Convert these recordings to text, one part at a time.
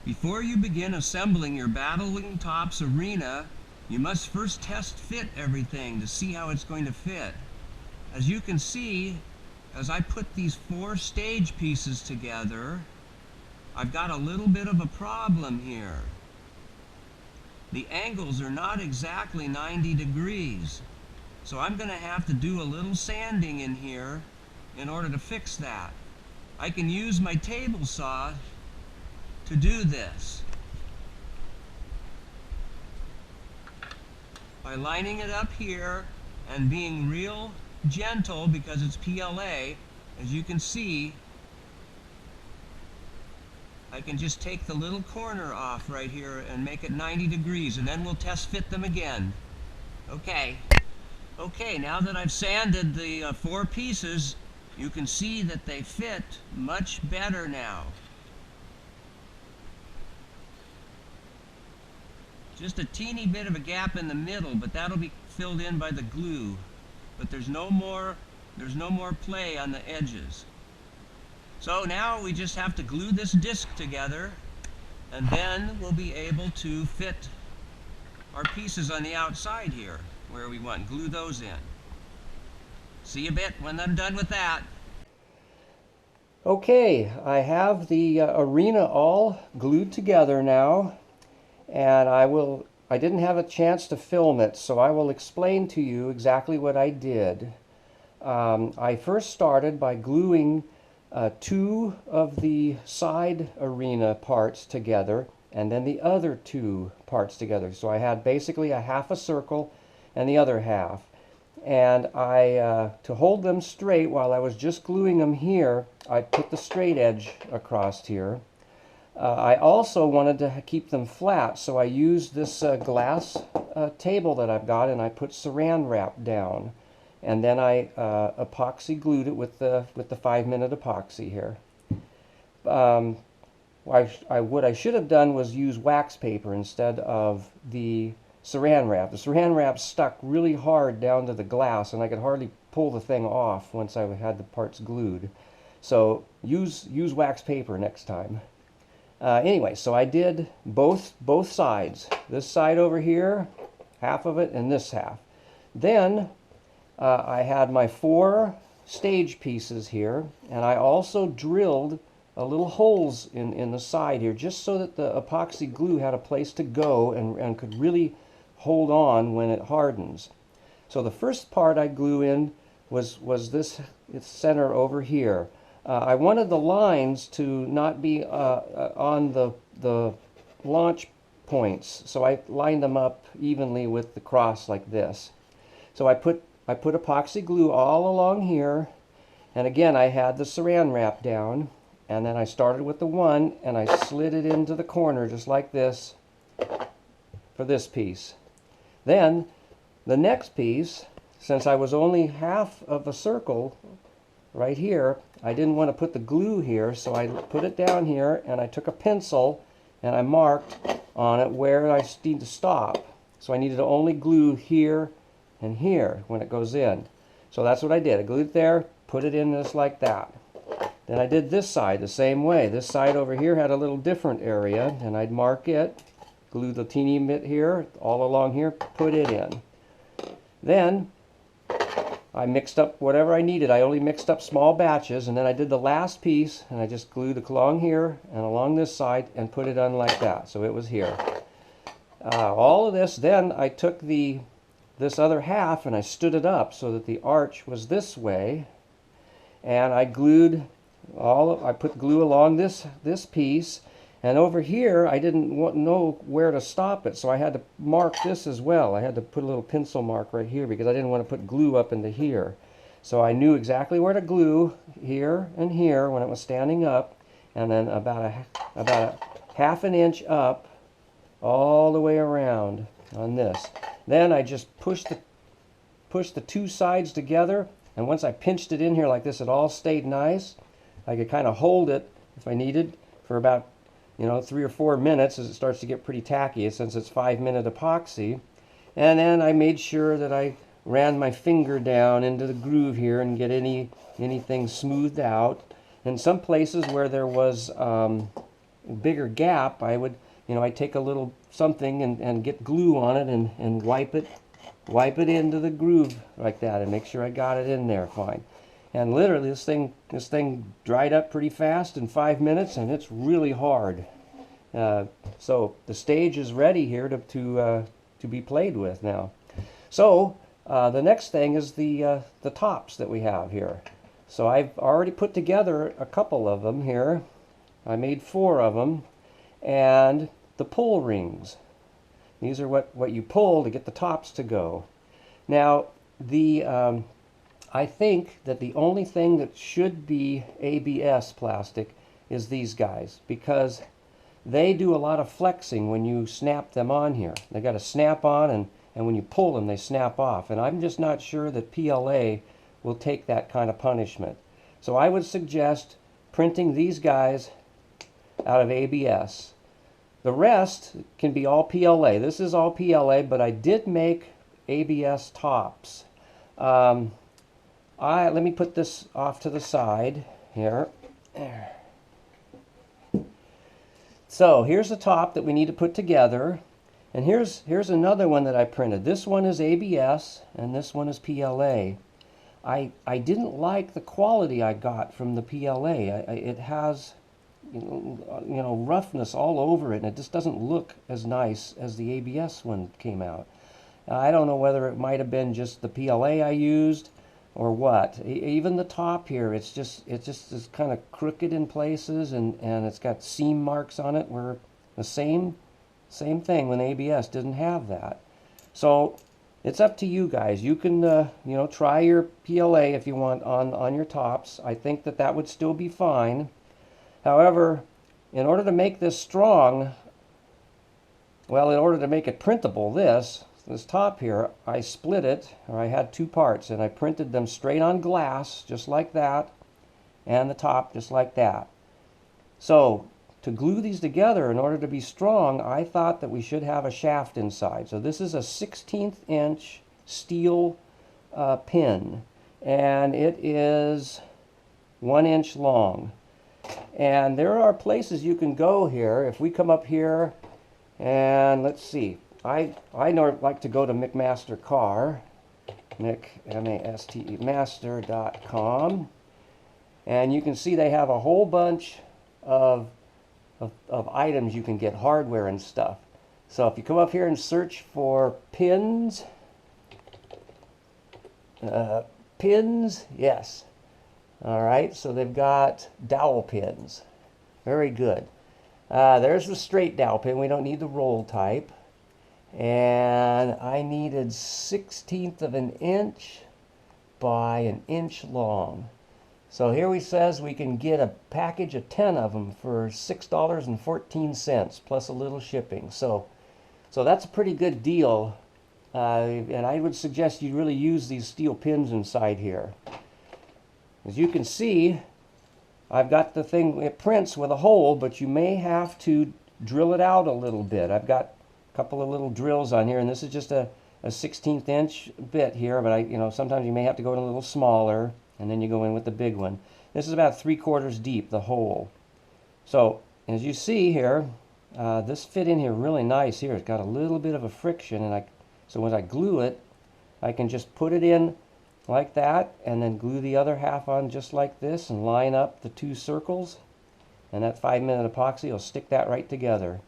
Before you begin assembling your Battling Tops arena, you must first test fit everything to see how it's going to fit. As you can see, as I put these 4 stage pieces together, I've got a little bit of a problem here. The angles are not exactly 90 degrees, so I'm going to have to do a little sanding in here in order to fix that. I can use my table saw to do this by lining it up here and being real gentle because it's PLA. As you can see, I can just take the little corner off right here and make it 90 degrees, and then we'll test fit them again. Okay, now that I've sanded the 4 pieces, you can see that they fit much better now. Just a teeny bit of a gap in the middle, but that'll be filled in by the glue. But there's no more play on the edges. So now we just have to glue this disc together, and then we'll be able to fit our pieces on the outside here where we want. Glue those in. See you a bit when I'm done with that. Okay, I have the arena all glued together now, and I didn't have a chance to film it, so I will explain to you exactly what I did. I first started by gluing 2 of the side arena parts together, and then the other 2 parts together. So I had basically a half a circle and the other half. And to hold them straight while I was just gluing them here, I put the straight edge across here. I also wanted to keep them flat, so I used this glass table that I've got, and I put saran wrap down. And then I epoxy glued it with the 5-minute epoxy here. What I should have done was use wax paper instead of the saran wrap. The saran wrap stuck really hard down to the glass, and I could hardly pull the thing off once I had the parts glued. So use wax paper next time. Anyway, so I did both sides. This side over here, half of it, and this half. Then I had my 4 stage pieces here, and I also drilled little holes in the side here, just so that the epoxy glue had a place to go and could really hold on when it hardens. So the first part I glue in was this center over here. I wanted the lines to not be on the launch points, so I lined them up evenly with the cross like this. So I put epoxy glue all along here, and again I had the saran wrap down, and then I started with the one and I slid it into the corner just like this for this piece. Then the next piece, since I was only half of a circle right here, I didn't want to put the glue here, so I put it down here and I took a pencil and I marked on it where I need to stop. So I needed to only glue here and here when it goes in. So that's what I did. I glued it there, put it in just like that. Then I did this side the same way. This side over here had a little different area, and I'd mark it, glue the teeny bit here, all along here, put it in. Then I mixed up whatever I needed. I only mixed up small batches, and then I did the last piece, and I just glued along here and along this side and put it on like that. So it was here. All of this, then I took this other half and I stood it up so that the arch was this way, and I put glue along this piece, and over here I didn't know where to stop it, so I had to mark this as well. I had to put a little pencil mark right here because I didn't want to put glue up into here. So I knew exactly where to glue here and here when it was standing up, and then about a half an inch up all the way around on this. Then I just pushed the 2 sides together, and once I pinched it in here like this, it all stayed nice. I could kind of hold it if I needed for about 3 or 4 minutes as it starts to get pretty tacky since it's 5-minute epoxy. And then I made sure that I ran my finger down into the groove here and get anything smoothed out. In some places where there was bigger gap, I would, I'd take a little something and get glue on it and wipe it into the groove like that and make sure I got it in there fine. And literally this thing dried up pretty fast in 5 minutes, and it's really hard. So the stage is ready here to be played with now. So the next thing is the tops that we have here. So I've already put together a couple of them here. I made 4 of them, and the pull rings. These are what you pull to get the tops to go. Now I think that the only thing that should be ABS plastic is these guys, because they do a lot of flexing when you snap them on here. They got to snap on, and when you pull them, they snap off. And I'm just not sure that PLA will take that kind of punishment. So I would suggest printing these guys out of ABS. The rest can be all PLA. This is all PLA, but I did make ABS tops. Let me put this off to the side here. There. So here's the top that we need to put together, and here's another one that I printed. This one is ABS and this one is PLA. I didn't like the quality I got from the PLA. It has roughness all over it, and it just doesn't look as nice as the ABS one came out. I don't know whether it might have been just the PLA I used or what. Even the top here, it just is kind of crooked in places, and it's got seam marks on it where the same thing when ABS didn't have that. So it's up to you guys. You can try your PLA if you want on your tops. I think that would still be fine. However, in order to make this strong, well, in order to make it printable, this top here, I split it, or I had 2 parts, and I printed them straight on glass, just like that, and the top just like that. So to glue these together in order to be strong, I thought that we should have a shaft inside. So this is a 1/16 inch steel pin, and it is 1 inch long. And there are places you can go here. If we come up here, and let's see, I like to go to McMaster Car, M-A-S-T-E, master.com, and you can see they have a whole bunch of items you can get, hardware and stuff. So if you come up here and search for pins, yes. All right, so they've got dowel pins. Very good. There's the straight dowel pin. We don't need the roll type. And I needed 1/16 of an inch by 1 inch long. So here he says we can get a package of 10 of them for $6.14 plus a little shipping. So that's a pretty good deal. And I would suggest you really use these steel pins inside here. As you can see, I've got the thing, it prints with a hole, but you may have to drill it out a little bit. I've got a couple of little drills on here, and this is just a 1/16 inch bit here, but sometimes you may have to go in a little smaller, and then you go in with the big one. This is about 3/4 deep, the hole. So as you see here, this fit in here really nice here. It's got a little bit of a friction, and so when I glue it, I can just put it in like that, and then glue the other half on just like this, and line up the 2 circles, and that 5-minute epoxy will stick that right together.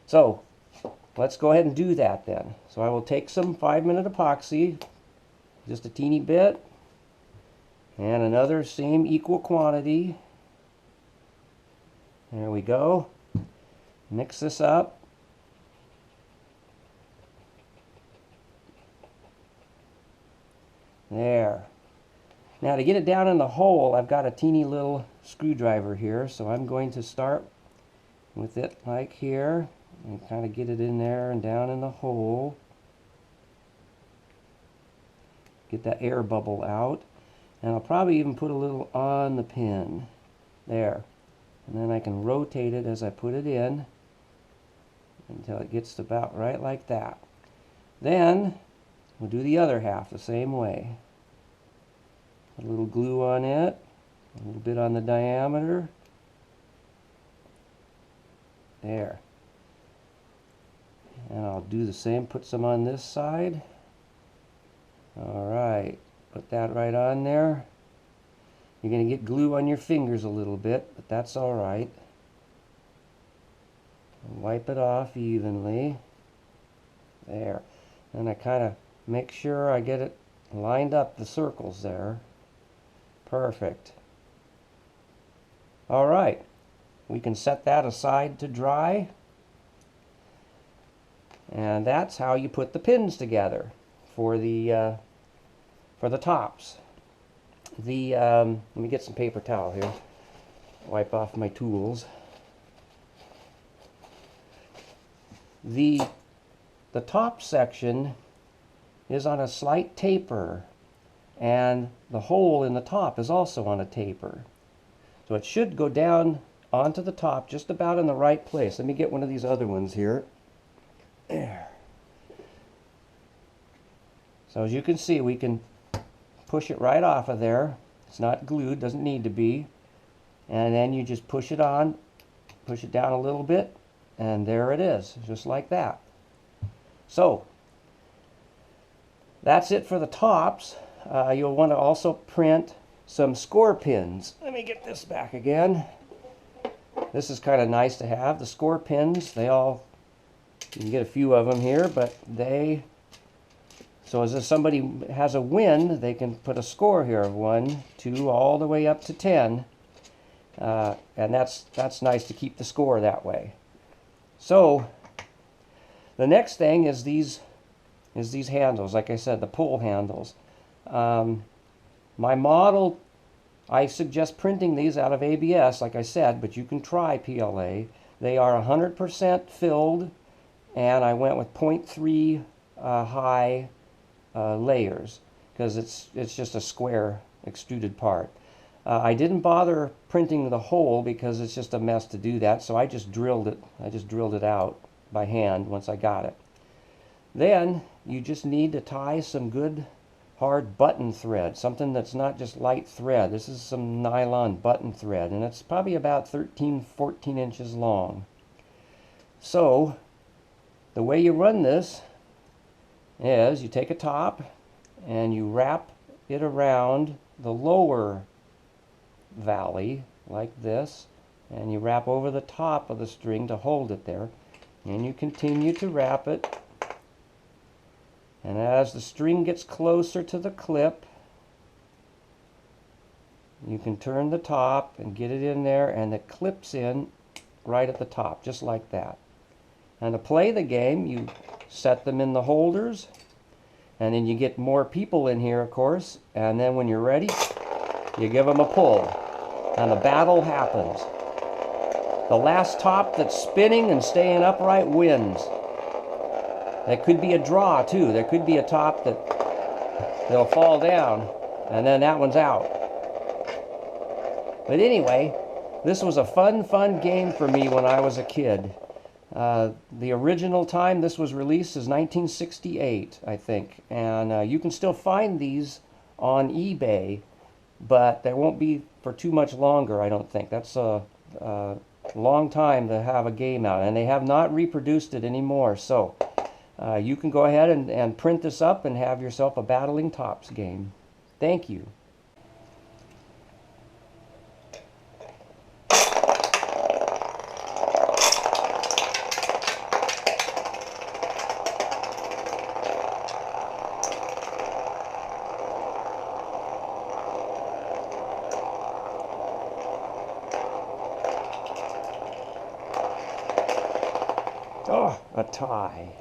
So let's go ahead and do that then. So I will take some 5-minute epoxy, just a teeny bit, and another same equal quantity. There we go. Mix this up. There. Now to get it down in the hole, I've got a teeny little screwdriver here, so I'm going to start with it like here and kind of get it in there and down in the hole. Get that air bubble out, and I'll probably even put a little on the pin. There. And then I can rotate it as I put it in until it gets about right like that. Then we'll do the other half the same way. A little glue on it, a little bit on the diameter. There. And I'll do the same, put some on this side. Alright, put that right on there. You're going to get glue on your fingers a little bit, but that's alright. Wipe it off evenly. There. And I kind of make sure I get it lined up, the circles there. Perfect. Alright, we can set that aside to dry. And that's how you put the pins together for the tops. Let me get some paper towel here. Wipe off my tools. The top section is on a slight taper, and the hole in the top is also on a taper. So it should go down onto the top just about in the right place. Let me get one of these other ones here. There. So as you can see, we can push it right off of there. It's not glued, doesn't need to be. And then you just push it on, push it down a little bit, and there it is, just like that. So that's it for the tops. You'll want to also print some score pins. Let me get this back again. This is kind of nice to have. The score pins, you can get a few of them here, but so as if somebody has a win, they can put a score here of 1, 2, all the way up to 10. And that's nice to keep the score that way. So the next thing is these handles, like I said, the pull handles. My model, I suggest printing these out of ABS, like I said, but you can try PLA. They are 100% filled, and I went with 0.3 high layers because it's just a square extruded part. I didn't bother printing the hole because it's just a mess to do that, so I just drilled it out by hand once I got it. Then you just need to tie some good hard button thread, something that's not just light thread. This is some nylon button thread, and it's probably about 13-14 inches long. So the way you run this is you take a top and you wrap it around the lower valley like this, and you wrap over the top of the string to hold it there, and you continue to wrap it, and as the string gets closer to the clip, you can turn the top and get it in there, and it clips in right at the top, just like that. And to play the game, you set them in the holders, and then you get more people in here, of course, and then when you're ready, you give them a pull, and the battle happens. The last top that's spinning and staying upright wins. That could be a draw, too. There could be a top they'll fall down, and then that one's out. But anyway, this was a fun game for me when I was a kid. The original time this was released is 1968, I think. And you can still find these on eBay, but they won't be for too much longer, I don't think. That's a long time to have a game out, and they have not reproduced it anymore. So you can go ahead and print this up and have yourself a Battling Tops game. Thank you. Oh, a tie.